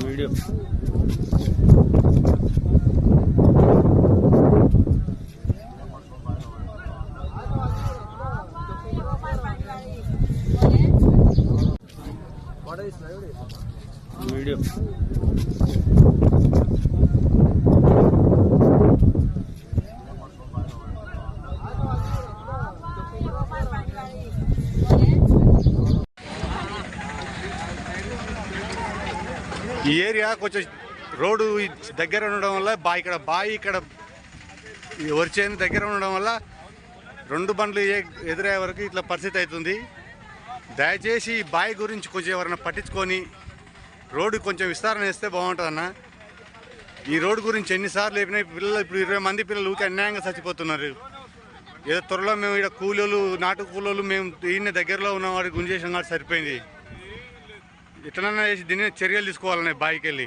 Video video ఈ area కొంచెం road దగ్గర ఉండడం వల్ల బాయి ఇక్కడ వరిచేను దగ్గర ఉండడం వల్ల రెండు బండ్లు ఎదురయ్యే వరకు ఇట్లా పరిస్థితి అవుతుంది. దయచేసి ఈ బాయి గురించి కొంచెం ఎవరైనా పట్టించుకొని రోడ్డు కొంచెం విస్తరణ చేస్తే బాగుంటుంది అన్న. ఈ రోడ్డు గురించి ఎన్నిసార్లు లేపినా పిల్లలు ఇప్పుడు 20 మంది పిల్లలు ఊరికి అన్యాయంగా చచ్చిపోతున్నారు. ఏదో త్వరలో మేము ఇక్కడ కూలీలు నాటు కూలీలు మేము ఈయన దగ్గరలో ఉన్న వాడికి గుంజేసాం కాబట్టి సరిపోయింది. ఎట్లన్నా చేసి దీన్ని చర్యలు తీసుకోవాలన్నాయి బాయికి వెళ్ళి.